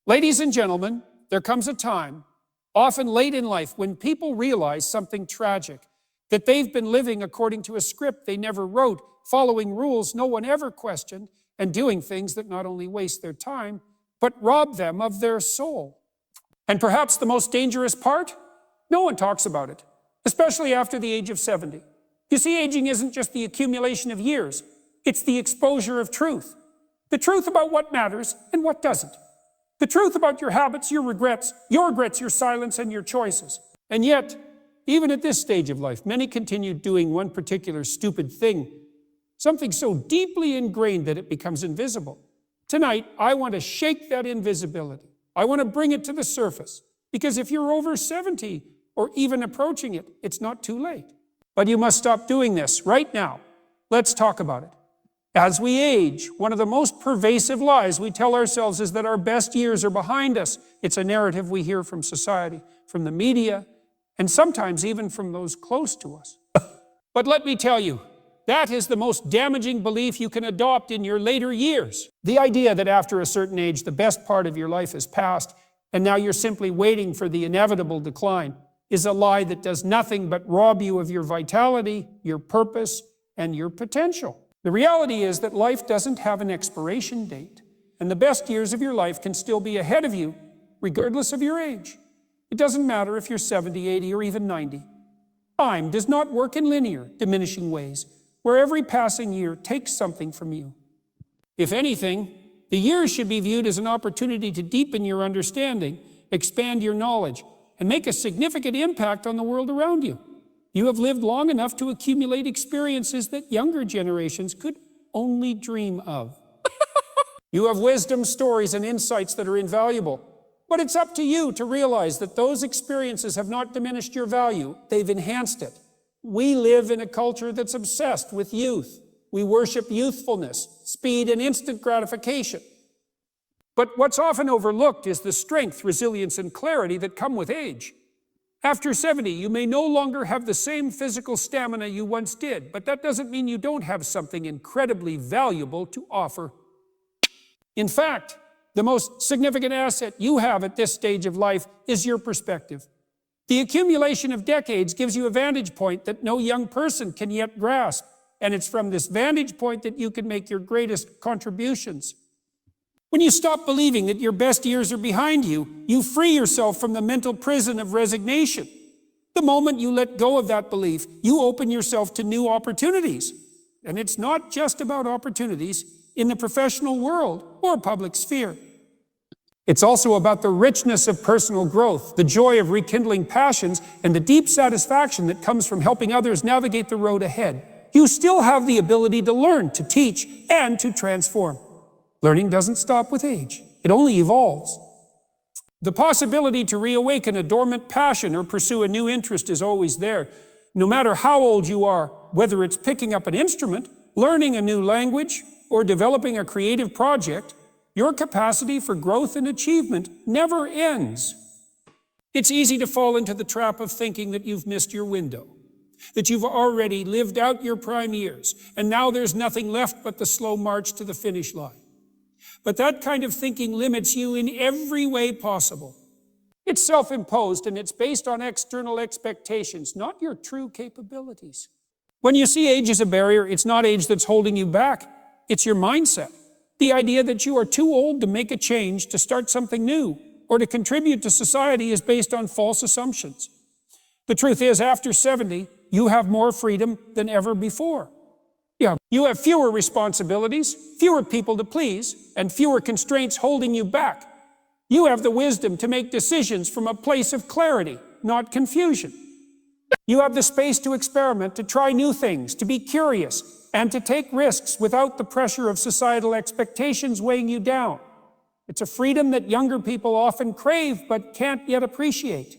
Ladies and gentlemen, there comes a time, often late in life, when people realize something tragic, that they've been living according to a script they never wrote, following rules no one ever questioned, and doing things that not only waste their time, but rob them of their soul. And perhaps the most dangerous part? No one talks about it, especially after the age of 70. You see, aging isn't just the accumulation of years, it's the exposure of truth. The truth about what matters and what doesn't. The truth about your habits, your regrets, your silence, and your choices. And yet, even at this stage of life, many continue doing one particular stupid thing, something so deeply ingrained that it becomes invisible. Tonight, I want to shake that invisibility. I want to bring it to the surface, because if you're over 70 or even approaching it, it's not too late. But you must stop doing this right now. Let's talk about it. As we age, one of the most pervasive lies we tell ourselves is that our best years are behind us. It's a narrative we hear from society, from the media, and sometimes even from those close to us. But let me tell you, that is the most damaging belief you can adopt in your later years. The idea that after a certain age, the best part of your life has passed, and now you're simply waiting for the inevitable decline, is a lie that does nothing but rob you of your vitality, your purpose, and your potential. The reality is that life doesn't have an expiration date, and the best years of your life can still be ahead of you, regardless of your age. It doesn't matter if you're 70, 80, or even 90. Time does not work in linear, diminishing ways, where every passing year takes something from you. If anything, the years should be viewed as an opportunity to deepen your understanding, expand your knowledge, and make a significant impact on the world around you. You have lived long enough to accumulate experiences that younger generations could only dream of. You have wisdom, stories, and insights that are invaluable. But it's up to you to realize that those experiences have not diminished your value, they've enhanced it. We live in a culture that's obsessed with youth. We worship youthfulness, speed, and instant gratification. But what's often overlooked is the strength, resilience, and clarity that come with age. After 70, you may no longer have the same physical stamina you once did, but that doesn't mean you don't have something incredibly valuable to offer. In fact, the most significant asset you have at this stage of life is your perspective. The accumulation of decades gives you a vantage point that no young person can yet grasp, and it's from this vantage point that you can make your greatest contributions. When you stop believing that your best years are behind you, you free yourself from the mental prison of resignation. The moment you let go of that belief, you open yourself to new opportunities. And it's not just about opportunities in the professional world or public sphere. It's also about the richness of personal growth, the joy of rekindling passions, and the deep satisfaction that comes from helping others navigate the road ahead. You still have the ability to learn, to teach, and to transform. Learning doesn't stop with age. It only evolves. The possibility to reawaken a dormant passion or pursue a new interest is always there. No matter how old you are, whether it's picking up an instrument, learning a new language, or developing a creative project, your capacity for growth and achievement never ends. It's easy to fall into the trap of thinking that you've missed your window, that you've already lived out your prime years, and now there's nothing left but the slow march to the finish line. But that kind of thinking limits you in every way possible. It's self-imposed, and it's based on external expectations, not your true capabilities. When you see age as a barrier, it's not age that's holding you back. It's your mindset. The idea that you are too old to make a change, to start something new, or to contribute to society is based on false assumptions. The truth is, after 70, you have more freedom than ever before. You have fewer responsibilities, fewer people to please, and fewer constraints holding you back. You have the wisdom to make decisions from a place of clarity, not confusion. You have the space to experiment, to try new things, to be curious, and to take risks without the pressure of societal expectations weighing you down. It's a freedom that younger people often crave but can't yet appreciate.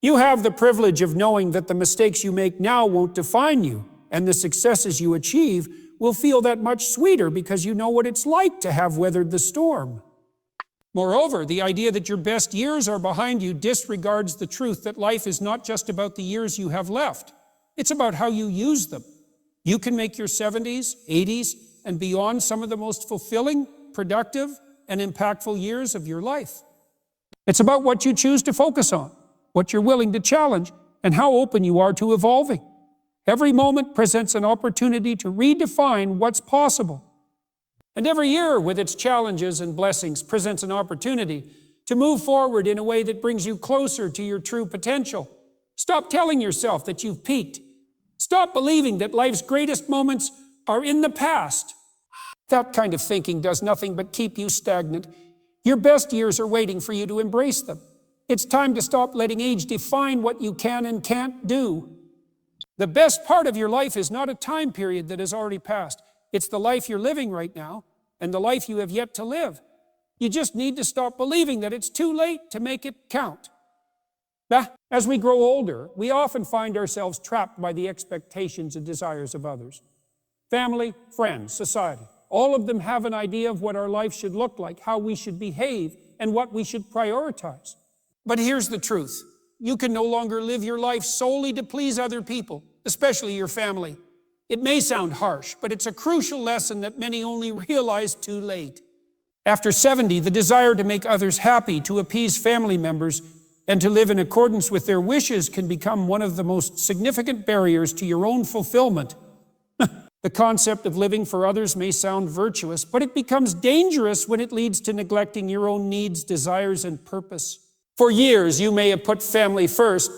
You have the privilege of knowing that the mistakes you make now won't define you, and the successes you achieve will feel that much sweeter because you know what it's like to have weathered the storm. Moreover, the idea that your best years are behind you disregards the truth that life is not just about the years you have left. It's about how you use them. You can make your 70s, 80s, and beyond some of the most fulfilling, productive, and impactful years of your life. It's about what you choose to focus on, what you're willing to challenge, and how open you are to evolving. Every moment presents an opportunity to redefine what's possible. And every year, with its challenges and blessings, presents an opportunity to move forward in a way that brings you closer to your true potential. Stop telling yourself that you've peaked. Stop believing that life's greatest moments are in the past. That kind of thinking does nothing but keep you stagnant. Your best years are waiting for you to embrace them. It's time to stop letting age define what you can and can't do. The best part of your life is not a time period that has already passed. It's the life you're living right now and the life you have yet to live. You just need to stop believing that it's too late to make it count. As we grow older, we often find ourselves trapped by the expectations and desires of others. Family, friends, society, all of them have an idea of what our life should look like, how we should behave, and what we should prioritize. But here's the truth. You can no longer live your life solely to please other people, especially your family. It may sound harsh, but it's a crucial lesson that many only realize too late. After 70, the desire to make others happy, to appease family members, and to live in accordance with their wishes can become one of the most significant barriers to your own fulfillment. The concept of living for others may sound virtuous, but it becomes dangerous when it leads to neglecting your own needs, desires, and purpose. For years, you may have put family first,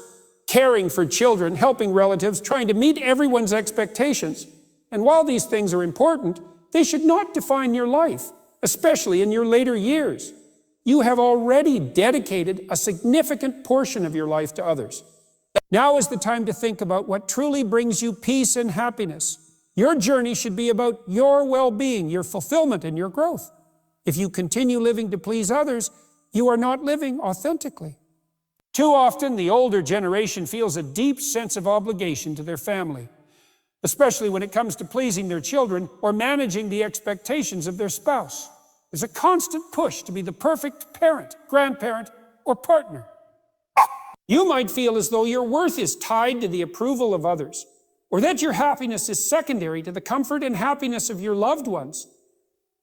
caring for children, helping relatives, trying to meet everyone's expectations. And while these things are important, they should not define your life, especially in your later years. You have already dedicated a significant portion of your life to others. Now is the time to think about what truly brings you peace and happiness. Your journey should be about your well-being, your fulfillment, and your growth. If you continue living to please others, you are not living authentically. Too often, the older generation feels a deep sense of obligation to their family, especially when it comes to pleasing their children or managing the expectations of their spouse. There's a constant push to be the perfect parent, grandparent, or partner. You might feel as though your worth is tied to the approval of others, or that your happiness is secondary to the comfort and happiness of your loved ones.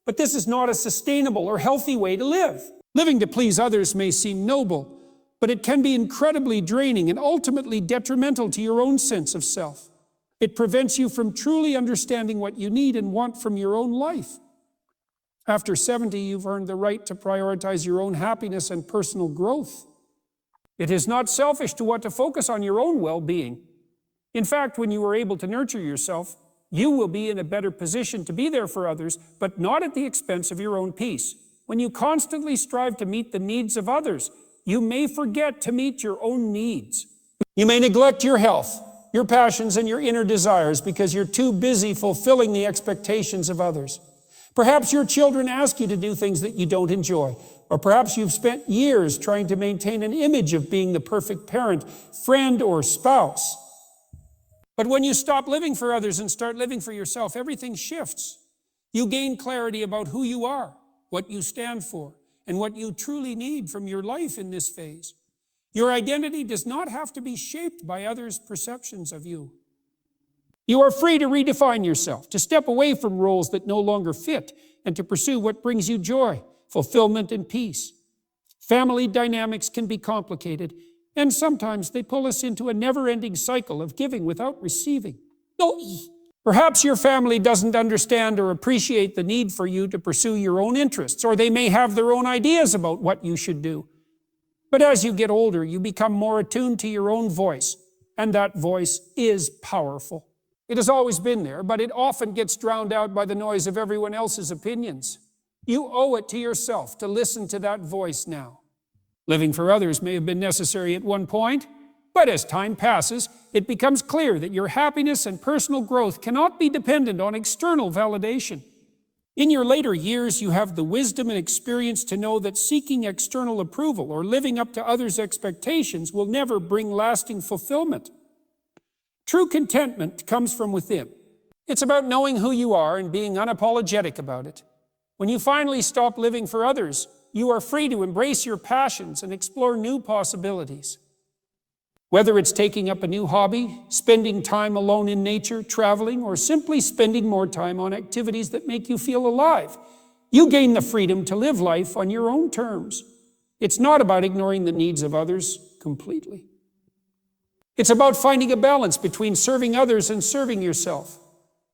But this is not a sustainable or healthy way to live. Living to please others may seem noble, but it can be incredibly draining and ultimately detrimental to your own sense of self. It prevents you from truly understanding what you need and want from your own life. After 70, you've earned the right to prioritize your own happiness and personal growth. It is not selfish to want to focus on your own well-being. In fact, when you are able to nurture yourself, you will be in a better position to be there for others, but not at the expense of your own peace. When you constantly strive to meet the needs of others, you may forget to meet your own needs. You may neglect your health, your passions, and your inner desires because you're too busy fulfilling the expectations of others. Perhaps your children ask you to do things that you don't enjoy, or perhaps you've spent years trying to maintain an image of being the perfect parent, friend, or spouse. But when you stop living for others and start living for yourself, everything shifts. You gain clarity about who you are, what you stand for, and what you truly need from your life in this phase. Your identity does not have to be shaped by others' perceptions of you. You are free to redefine yourself, to step away from roles that no longer fit, and to pursue what brings you joy, fulfillment, and peace. Family dynamics can be complicated, and sometimes they pull us into a never-ending cycle of giving without receiving. Perhaps your family doesn't understand or appreciate the need for you to pursue your own interests, or they may have their own ideas about what you should do. But as you get older, you become more attuned to your own voice, and that voice is powerful. It has always been there, but it often gets drowned out by the noise of everyone else's opinions. You owe it to yourself to listen to that voice now. Living for others may have been necessary at one point, but as time passes, it becomes clear that your happiness and personal growth cannot be dependent on external validation. In your later years, you have the wisdom and experience to know that seeking external approval or living up to others' expectations will never bring lasting fulfillment. True contentment comes from within. It's about knowing who you are and being unapologetic about it. When you finally stop living for others, you are free to embrace your passions and explore new possibilities. Whether it's taking up a new hobby, spending time alone in nature, traveling, or simply spending more time on activities that make you feel alive, You gain the freedom to live life on your own terms. It's not about ignoring the needs of others completely. It's about finding a balance between serving others and serving yourself.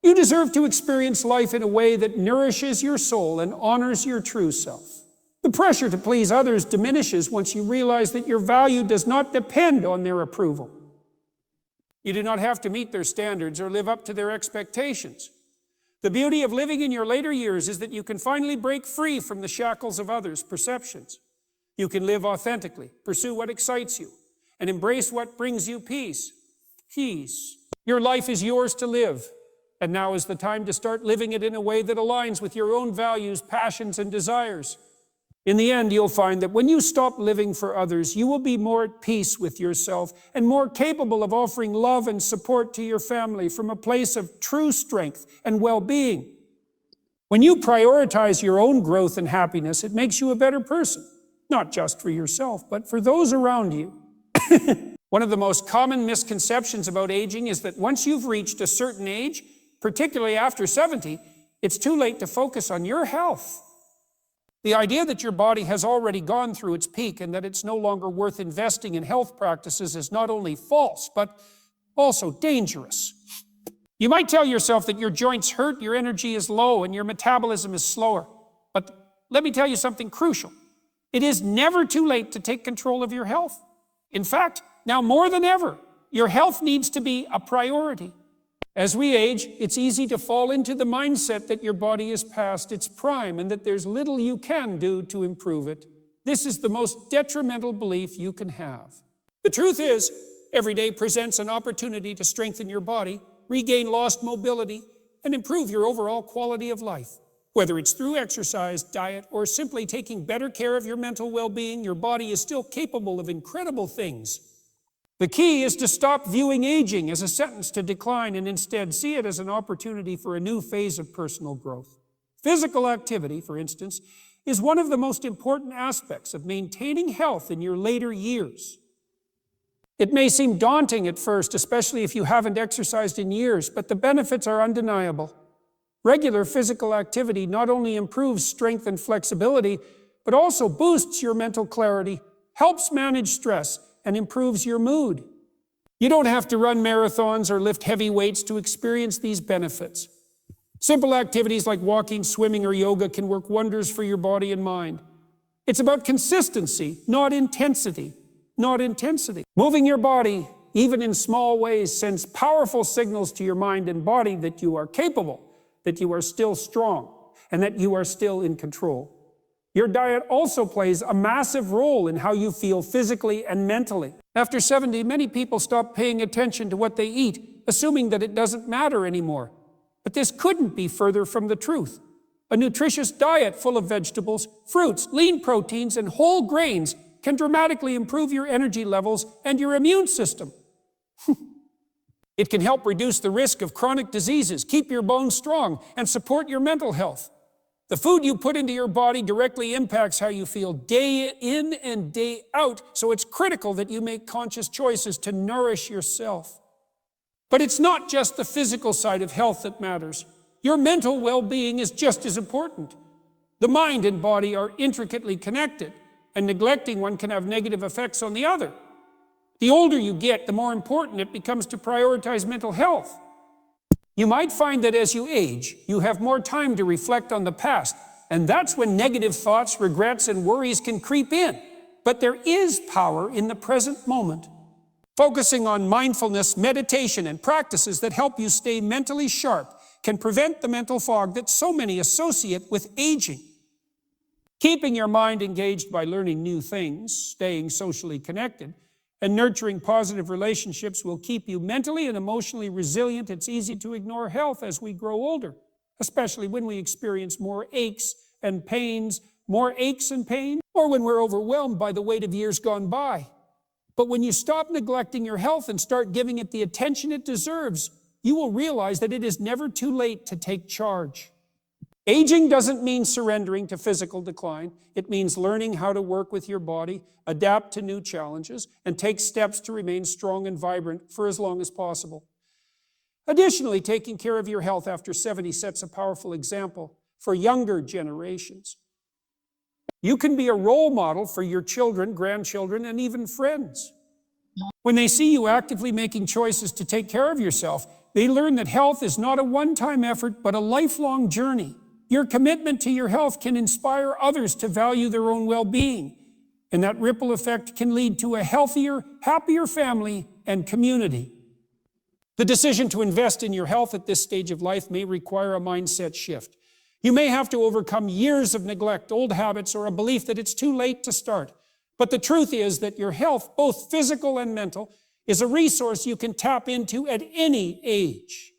You deserve to experience life in a way that nourishes your soul and honors your true self. The pressure to please others diminishes once you realize that your value does not depend on their approval. You do not have to meet their standards or live up to their expectations. The beauty of living in your later years is that you can finally break free from the shackles of others' perceptions. You can live authentically, pursue what excites you, and embrace what brings you peace. Peace. Your life is yours to live, and now is the time to start living it in a way that aligns with your own values, passions, and desires. In the end, you'll find that when you stop living for others, you will be more at peace with yourself and more capable of offering love and support to your family from a place of true strength and well-being. When you prioritize your own growth and happiness, it makes you a better person, not just for yourself, but for those around you. One of the most common misconceptions about aging is that once you've reached a certain age, particularly after 70, it's too late to focus on your health. The idea that your body has already gone through its peak and that it's no longer worth investing in health practices is not only false, but also dangerous. You might tell yourself that your joints hurt, your energy is low, and your metabolism is slower. But let me tell you something crucial. It is never too late to take control of your health. In fact, now more than ever, your health needs to be a priority. As we age, it's easy to fall into the mindset that your body is past its prime and that there's little you can do to improve it. This is the most detrimental belief you can have. The truth is, every day presents an opportunity to strengthen your body, regain lost mobility, and improve your overall quality of life. Whether it's through exercise, diet, or simply taking better care of your mental well-being, your body is still capable of incredible things. The key is to stop viewing aging as a sentence to decline and instead see it as an opportunity for a new phase of personal growth. Physical activity, for instance, is one of the most important aspects of maintaining health in your later years. It may seem daunting at first, especially if you haven't exercised in years, but the benefits are undeniable. Regular physical activity not only improves strength and flexibility, but also boosts your mental clarity, helps manage stress, and improves your mood. You don't have to run marathons or lift heavy weights to experience these benefits. Simple activities like walking, swimming, or yoga can work wonders for your body and mind. It's about consistency, not intensity. Not intensity. Moving your body, even in small ways, sends powerful signals to your mind and body that you are capable, that you are still strong, and that you are still in control. Your diet also plays a massive role in how you feel physically and mentally. After 70, many people stop paying attention to what they eat, assuming that it doesn't matter anymore. But this couldn't be further from the truth. A nutritious diet full of vegetables, fruits, lean proteins, and whole grains can dramatically improve your energy levels and your immune system. It can help reduce the risk of chronic diseases, keep your bones strong, and support your mental health. The food you put into your body directly impacts how you feel day in and day out, so it's critical that you make conscious choices to nourish yourself. But it's not just the physical side of health that matters. Your mental well-being is just as important. The mind and body are intricately connected, and neglecting one can have negative effects on the other. The older you get, the more important it becomes to prioritize mental health. You might find that as you age, you have more time to reflect on the past, and that's when negative thoughts, regrets, and worries can creep in. But there is power in the present moment. Focusing on mindfulness, meditation, and practices that help you stay mentally sharp can prevent the mental fog that so many associate with aging. Keeping your mind engaged by learning new things, staying socially connected, and nurturing positive relationships will keep you mentally and emotionally resilient. It's easy to ignore health as we grow older, especially when we experience more aches and pains, or when we're overwhelmed by the weight of years gone by. But when you stop neglecting your health and start giving it the attention it deserves, you will realize that it is never too late to take charge. Aging doesn't mean surrendering to physical decline. It means learning how to work with your body, adapt to new challenges, and take steps to remain strong and vibrant for as long as possible. Additionally, taking care of your health after 70 sets a powerful example. for younger generations. You can be a role model for your children, grandchildren, and even friends. When they see you actively making choices to take care of yourself, they learn that health is not a one-time effort, but a lifelong journey. Your commitment to your health can inspire others to value their own well-being, and that ripple effect can lead to a healthier, happier family and community. The decision to invest in your health at this stage of life may require a mindset shift. You may have to overcome years of neglect, old habits, or a belief that it's too late to start. But the truth is that your health, both physical and mental, is a resource you can tap into at any age.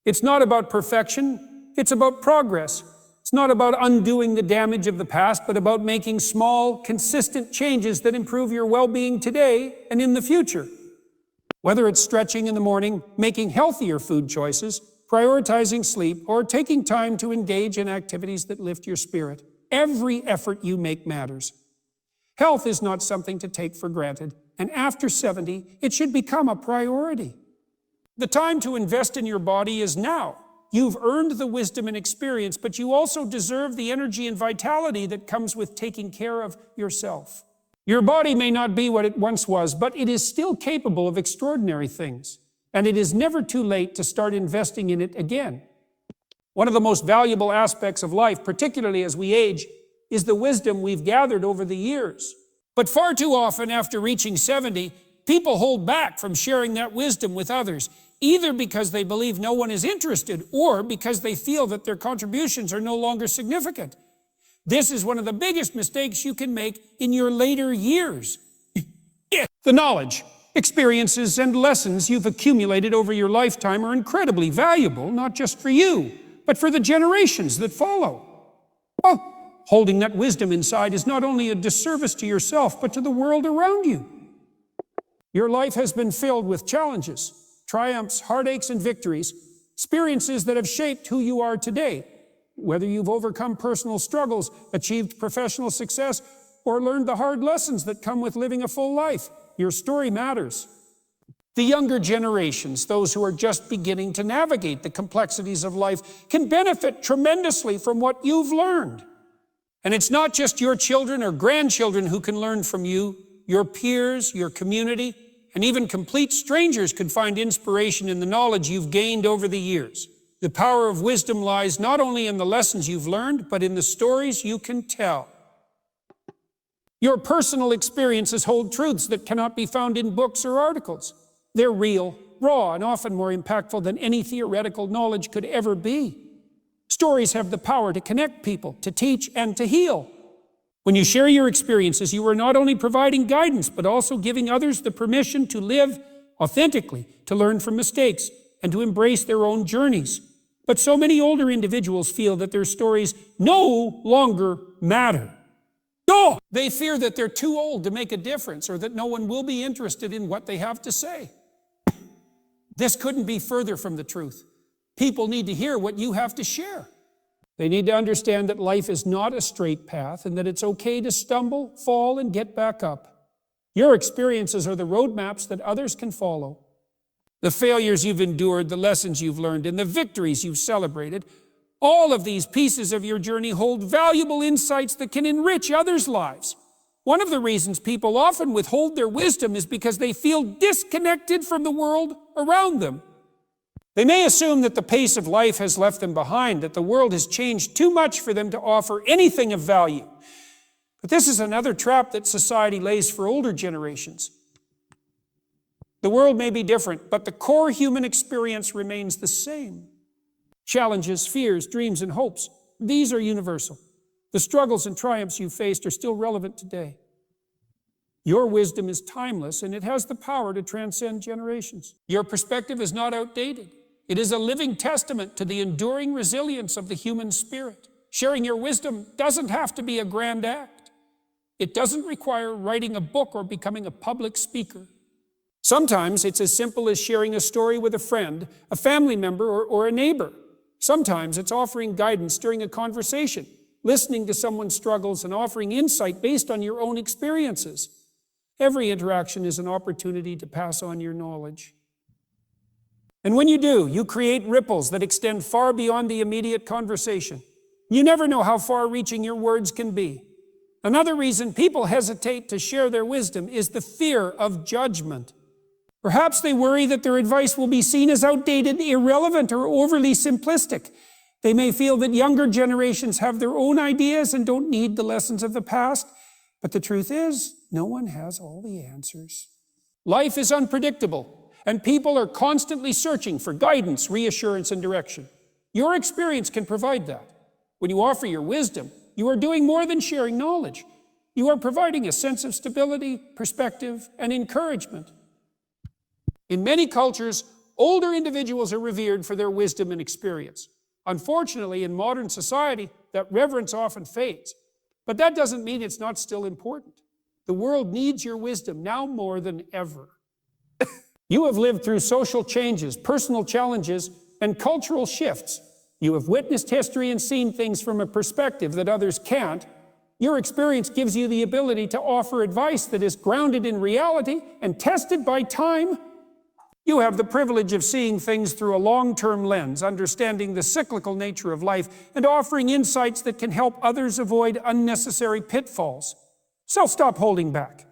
It's not about perfection, it's about progress. It's not about undoing the damage of the past, but about making small, consistent changes that improve your well-being today and in the future. Whether it's stretching in the morning, making healthier food choices, prioritizing sleep, or taking time to engage in activities that lift your spirit, every effort you make matters. Health is not something to take for granted, and after 70, it should become a priority. The time to invest in your body is now. You've earned the wisdom and experience, but you also deserve the energy and vitality that comes with taking care of yourself. Your body may not be what it once was, but it is still capable of extraordinary things, and it is never too late to start investing in it again. One of the most valuable aspects of life, particularly as we age, is the wisdom we've gathered over the years. But far too often after reaching 70, people hold back from sharing that wisdom with others, either because they believe no one is interested or because they feel that their contributions are no longer significant. This is one of the biggest mistakes you can make in your later years. The knowledge, experiences, and lessons you've accumulated over your lifetime are incredibly valuable, not just for you, but for the generations that follow. Well, holding that wisdom inside is not only a disservice to yourself, but to the world around you. Your life has been filled with challenges, triumphs, heartaches, and victories, experiences that have shaped who you are today. Whether you've overcome personal struggles, achieved professional success, or learned the hard lessons that come with living a full life, your story matters. The younger generations, those who are just beginning to navigate the complexities of life, can benefit tremendously from what you've learned. And it's not just your children or grandchildren who can learn from you. Your peers, your community, and even complete strangers could find inspiration in the knowledge you've gained over the years. The power of wisdom lies not only in the lessons you've learned, but in the stories you can tell. Your personal experiences hold truths that cannot be found in books or articles. They're real, raw, and often more impactful than any theoretical knowledge could ever be. Stories have the power to connect people, to teach, and to heal. When you share your experiences, you are not only providing guidance, but also giving others the permission to live authentically, to learn from mistakes, and to embrace their own journeys. But so many older individuals feel that their stories no longer matter. No! They fear that they're too old to make a difference, or that no one will be interested in what they have to say. This couldn't be further from the truth. People need to hear what you have to share. They need to understand that life is not a straight path and that it's okay to stumble, fall, and get back up. Your experiences are the roadmaps that others can follow. The failures you've endured, the lessons you've learned, and the victories you've celebrated, all of these pieces of your journey hold valuable insights that can enrich others' lives. One of the reasons people often withhold their wisdom is because they feel disconnected from the world around them. They may assume that the pace of life has left them behind, that the world has changed too much for them to offer anything of value. But this is another trap that society lays for older generations. The world may be different, but the core human experience remains the same. Challenges, fears, dreams, and hopes, these are universal. The struggles and triumphs you've faced are still relevant today. Your wisdom is timeless, and it has the power to transcend generations. Your perspective is not outdated. It is a living testament to the enduring resilience of the human spirit. Sharing your wisdom doesn't have to be a grand act. It doesn't require writing a book or becoming a public speaker. Sometimes it's as simple as sharing a story with a friend, a family member, or a neighbor. Sometimes it's offering guidance during a conversation, listening to someone's struggles, and offering insight based on your own experiences. Every interaction is an opportunity to pass on your knowledge. And when you do, you create ripples that extend far beyond the immediate conversation. You never know how far-reaching your words can be. Another reason people hesitate to share their wisdom is the fear of judgment. Perhaps they worry that their advice will be seen as outdated, irrelevant, or overly simplistic. They may feel that younger generations have their own ideas and don't need the lessons of the past. But the truth is, no one has all the answers. Life is unpredictable, and people are constantly searching for guidance, reassurance, and direction. Your experience can provide that. When you offer your wisdom, you are doing more than sharing knowledge. You are providing a sense of stability, perspective, and encouragement. In many cultures, older individuals are revered for their wisdom and experience. Unfortunately, in modern society, that reverence often fades. But that doesn't mean it's not still important. The world needs your wisdom now more than ever. You have lived through social changes, personal challenges, and cultural shifts. You have witnessed history and seen things from a perspective that others can't. Your experience gives you the ability to offer advice that is grounded in reality and tested by time. You have the privilege of seeing things through a long-term lens, understanding the cyclical nature of life, and offering insights that can help others avoid unnecessary pitfalls. So stop holding back.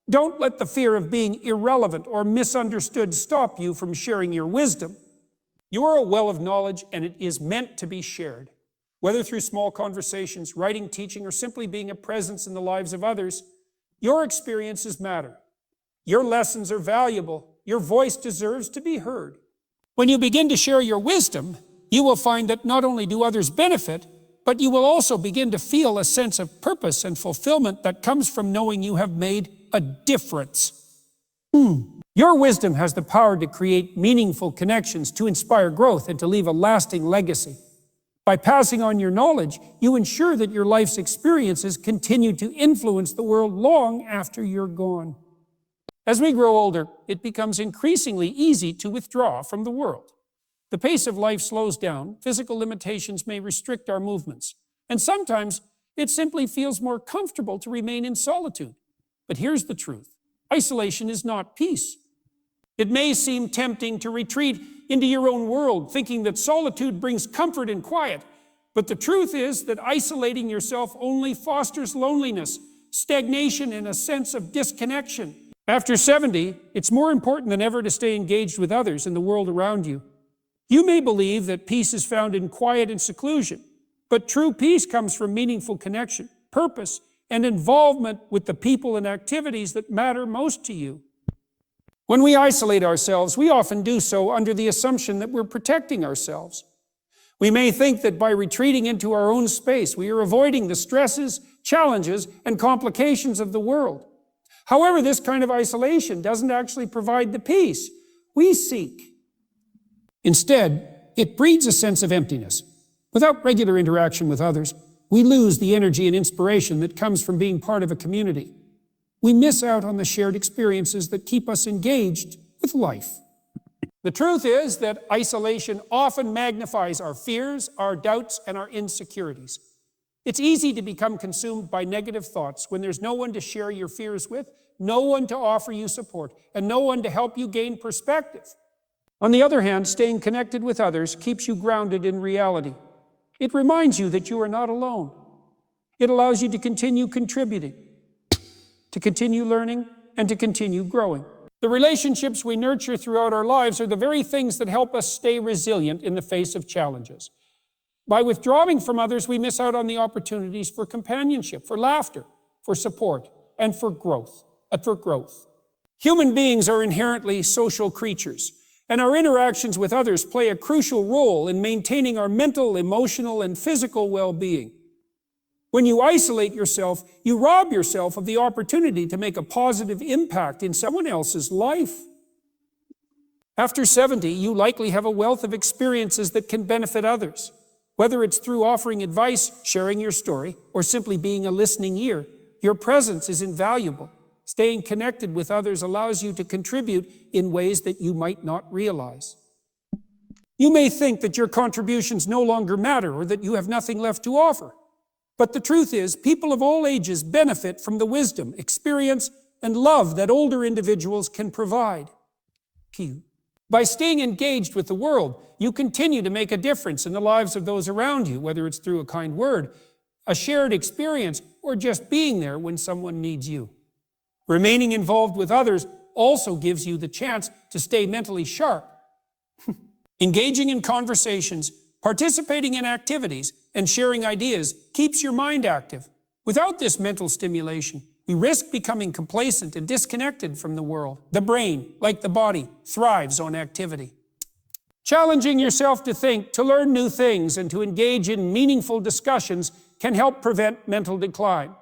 Don't let the fear of being irrelevant or misunderstood stop you from sharing your wisdom. You are a well of knowledge, and it is meant to be shared. Whether through small conversations, writing, teaching, or simply being a presence in the lives of others, your experiences matter. Your lessons are valuable. Your voice deserves to be heard. When you begin to share your wisdom, you will find that not only do others benefit, but you will also begin to feel a sense of purpose and fulfillment that comes from knowing you have made a difference. Your wisdom has the power to create meaningful connections, to inspire growth, and to leave a lasting legacy. By passing on your knowledge, you ensure that your life's experiences continue to influence the world long after you're gone. As we grow older, it becomes increasingly easy to withdraw from the world. The pace of life slows down, physical limitations may restrict our movements, and sometimes it simply feels more comfortable to remain in solitude. But here's the truth. Isolation is not peace. It may seem tempting to retreat into your own world, thinking that solitude brings comfort and quiet, but the truth is that isolating yourself only fosters loneliness, stagnation, and a sense of disconnection. After 70, it's more important than ever to stay engaged with others in the world around you. You may believe that peace is found in quiet and seclusion, but true peace comes from meaningful connection, purpose, and involvement with the people and activities that matter most to you. When we isolate ourselves, we often do so under the assumption that we're protecting ourselves. We may think that by retreating into our own space, we are avoiding the stresses, challenges, and complications of the world. However, this kind of isolation doesn't actually provide the peace we seek. Instead, it breeds a sense of emptiness. Without regular interaction with others, we lose the energy and inspiration that comes from being part of a community. We miss out on the shared experiences that keep us engaged with life. The truth is that isolation often magnifies our fears, our doubts, and our insecurities. It's easy to become consumed by negative thoughts when there's no one to share your fears with, no one to offer you support, and no one to help you gain perspective. On the other hand, staying connected with others keeps you grounded in reality. It reminds you that you are not alone. It allows you to continue contributing, to continue learning, and to continue growing. The relationships we nurture throughout our lives are the very things that help us stay resilient in the face of challenges. By withdrawing from others, we miss out on the opportunities for companionship, for laughter, for support, and for growth. Human beings are inherently social creatures, and our interactions with others play a crucial role in maintaining our mental, emotional, and physical well-being. When you isolate yourself, you rob yourself of the opportunity to make a positive impact in someone else's life. After 70, you likely have a wealth of experiences that can benefit others. Whether it's through offering advice, sharing your story, or simply being a listening ear, your presence is invaluable. Staying connected with others allows you to contribute in ways that you might not realize. You may think that your contributions no longer matter or that you have nothing left to offer. But the truth is, people of all ages benefit from the wisdom, experience, and love that older individuals can provide. By staying engaged with the world, you continue to make a difference in the lives of those around you, whether it's through a kind word, a shared experience, or just being there when someone needs you. Remaining involved with others also gives you the chance to stay mentally sharp. Engaging in conversations, participating in activities, and sharing ideas keeps your mind active. Without this mental stimulation, we risk becoming complacent and disconnected from the world. The brain, like the body, thrives on activity. Challenging yourself to think, to learn new things, and to engage in meaningful discussions can help prevent mental decline.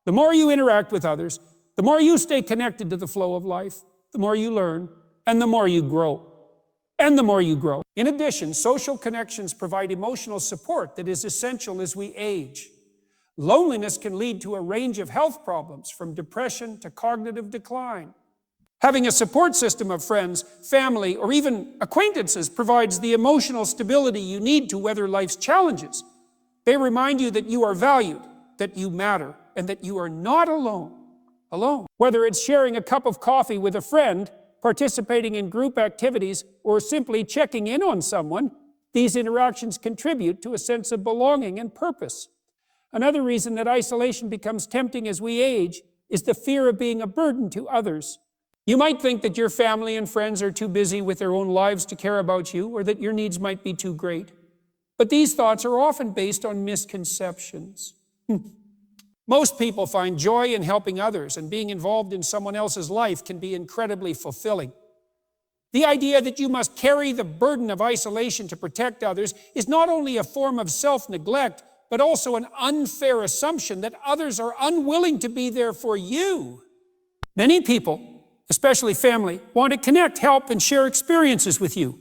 The more you interact with others, the more you stay connected to the flow of life, the more you learn, and the more you grow. In addition, social connections provide emotional support that is essential as we age. Loneliness can lead to a range of health problems, from depression to cognitive decline. Having a support system of friends, family, or even acquaintances provides the emotional stability you need to weather life's challenges. They remind you that you are valued, that you matter, and that you are not alone. Whether it's sharing a cup of coffee with a friend, participating in group activities, or simply checking in on someone, these interactions contribute to a sense of belonging and purpose. Another reason that isolation becomes tempting as we age is the fear of being a burden to others. You might think that your family and friends are too busy with their own lives to care about you, or that your needs might be too great. But these thoughts are often based on misconceptions. Most people find joy in helping others, and being involved in someone else's life can be incredibly fulfilling. The idea that you must carry the burden of isolation to protect others is not only a form of self-neglect, but also an unfair assumption that others are unwilling to be there for you. Many people, especially family, want to connect, help, and share experiences with you.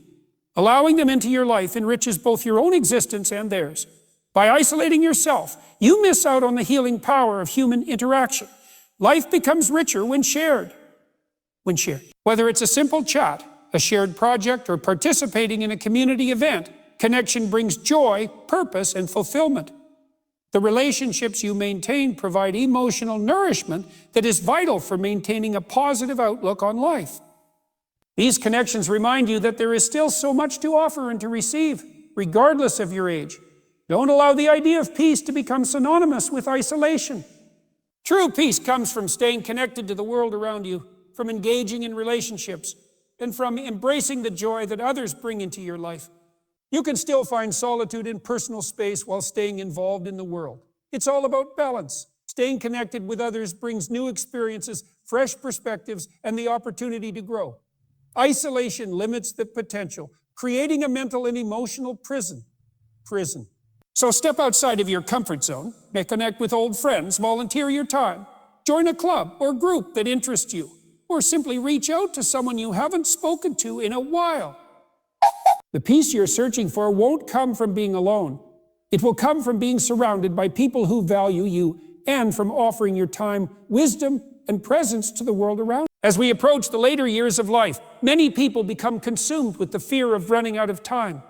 Allowing them into your life enriches both your own existence and theirs. By isolating yourself, you miss out on the healing power of human interaction. Life becomes richer when shared. Whether it's a simple chat, a shared project, or participating in a community event, connection brings joy, purpose, and fulfillment. The relationships you maintain provide emotional nourishment that is vital for maintaining a positive outlook on life. These connections remind you that there is still so much to offer and to receive, regardless of your age. Don't allow the idea of peace to become synonymous with isolation. True peace comes from staying connected to the world around you, from engaging in relationships, and from embracing the joy that others bring into your life. You can still find solitude in personal space while staying involved in the world. It's all about balance. Staying connected with others brings new experiences, fresh perspectives, and the opportunity to grow. Isolation limits the potential, creating a mental and emotional prison. So step outside of your comfort zone, connect with old friends, volunteer your time, join a club or group that interests you, or simply reach out to someone you haven't spoken to in a while. The peace you're searching for won't come from being alone. It will come from being surrounded by people who value you and from offering your time, wisdom, and presence to the world around. As we approach the later years of life, many people become consumed with the fear of running out of time.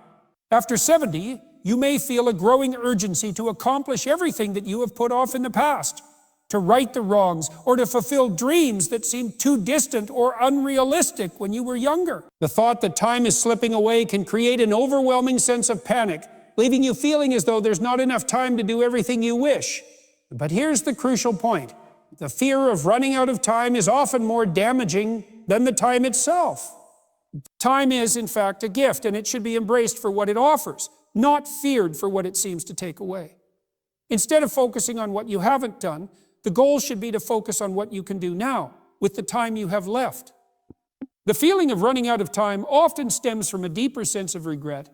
After 70, you may feel a growing urgency to accomplish everything that you have put off in the past, to right the wrongs, or to fulfill dreams that seemed too distant or unrealistic when you were younger. The thought that time is slipping away can create an overwhelming sense of panic, leaving you feeling as though there's not enough time to do everything you wish. But here's the crucial point. The fear of running out of time is often more damaging than the time itself. Time is, in fact, a gift, and it should be embraced for what it offers, not feared for what it seems to take away. Instead of focusing on what you haven't done, the goal should be to focus on what you can do now, with the time you have left. The feeling of running out of time often stems from a deeper sense of regret.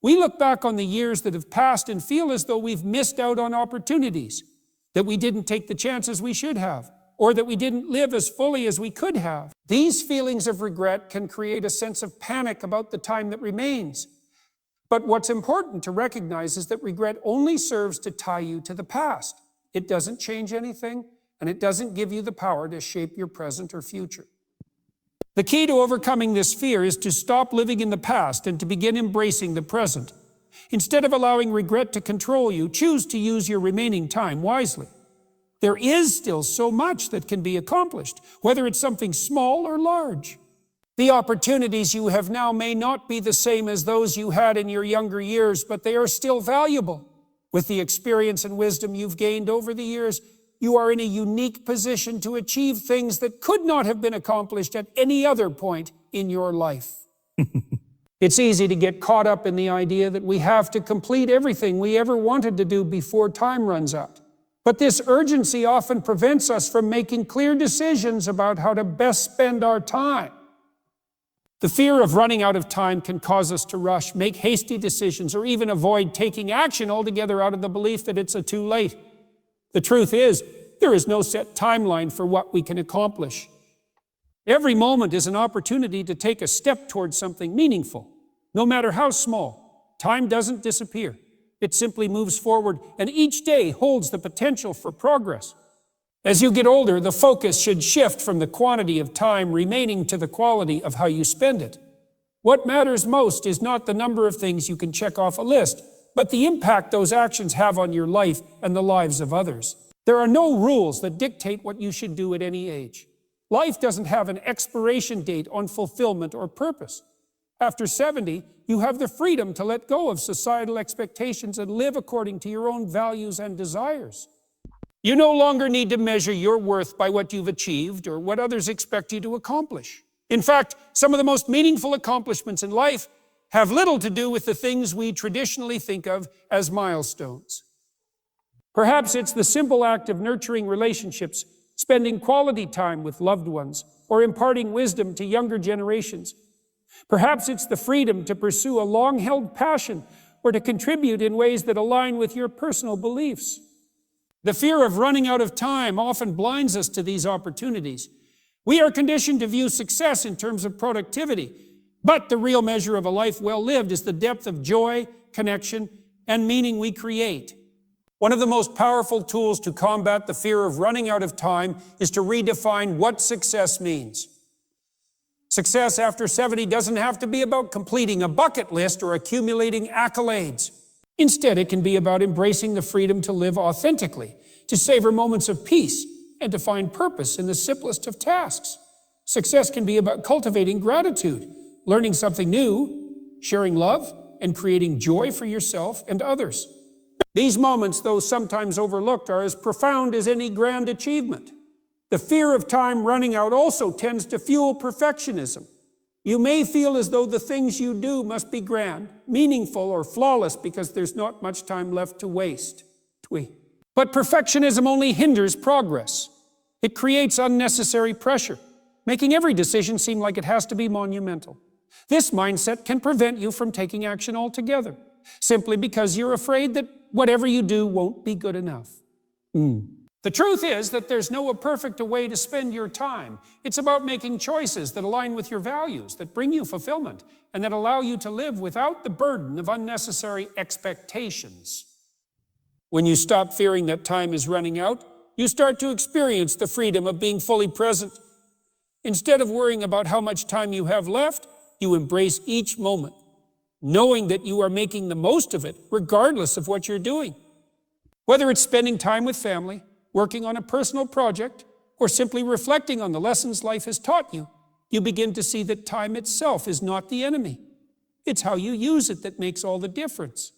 We look back on the years that have passed and feel as though we've missed out on opportunities, that we didn't take the chances we should have, or that we didn't live as fully as we could have. These feelings of regret can create a sense of panic about the time that remains. But what's important to recognize is that regret only serves to tie you to the past. It doesn't change anything, and it doesn't give you the power to shape your present or future. The key to overcoming this fear is to stop living in the past and to begin embracing the present. Instead of allowing regret to control you, choose to use your remaining time wisely. There is still so much that can be accomplished, whether it's something small or large. The opportunities you have now may not be the same as those you had in your younger years, but they are still valuable. With the experience and wisdom you've gained over the years, you are in a unique position to achieve things that could not have been accomplished at any other point in your life. It's easy to get caught up in the idea that we have to complete everything we ever wanted to do before time runs out. But this urgency often prevents us from making clear decisions about how to best spend our time. The fear of running out of time can cause us to rush, make hasty decisions, or even avoid taking action altogether out of the belief that it's too late. The truth is, there is no set timeline for what we can accomplish. Every moment is an opportunity to take a step towards something meaningful, no matter how small. Time doesn't disappear. It simply moves forward, and each day holds the potential for progress. As you get older, the focus should shift from the quantity of time remaining to the quality of how you spend it. What matters most is not the number of things you can check off a list, but the impact those actions have on your life and the lives of others. There are no rules that dictate what you should do at any age. Life doesn't have an expiration date on fulfillment or purpose. After 70, you have the freedom to let go of societal expectations and live according to your own values and desires. You no longer need to measure your worth by what you've achieved or what others expect you to accomplish. In fact, some of the most meaningful accomplishments in life have little to do with the things we traditionally think of as milestones. Perhaps it's the simple act of nurturing relationships, spending quality time with loved ones, or imparting wisdom to younger generations. Perhaps it's the freedom to pursue a long-held passion or to contribute in ways that align with your personal beliefs. The fear of running out of time often blinds us to these opportunities. We are conditioned to view success in terms of productivity, but the real measure of a life well lived is the depth of joy, connection, and meaning we create. One of the most powerful tools to combat the fear of running out of time is to redefine what success means. Success after 70 doesn't have to be about completing a bucket list or accumulating accolades. Instead, it can be about embracing the freedom to live authentically, to savor moments of peace, and to find purpose in the simplest of tasks. Success can be about cultivating gratitude, learning something new, sharing love, and creating joy for yourself and others. These moments, though sometimes overlooked, are as profound as any grand achievement. The fear of time running out also tends to fuel perfectionism. You may feel as though the things you do must be grand, meaningful, or flawless because there's not much time left to waste. But perfectionism only hinders progress. It creates unnecessary pressure, making every decision seem like it has to be monumental. This mindset can prevent you from taking action altogether, simply because you're afraid that whatever you do won't be good enough. The truth is that there's no perfect way to spend your time. It's about making choices that align with your values, that bring you fulfillment, and that allow you to live without the burden of unnecessary expectations. When you stop fearing that time is running out, you start to experience the freedom of being fully present. Instead of worrying about how much time you have left, you embrace each moment, knowing that you are making the most of it regardless of what you're doing. Whether it's spending time with family, working on a personal project, or simply reflecting on the lessons life has taught you, you begin to see that time itself is not the enemy. It's how you use it that makes all the difference.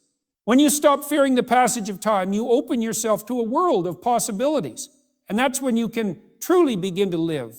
When you stop fearing the passage of time, you open yourself to a world of possibilities, and that's when you can truly begin to live.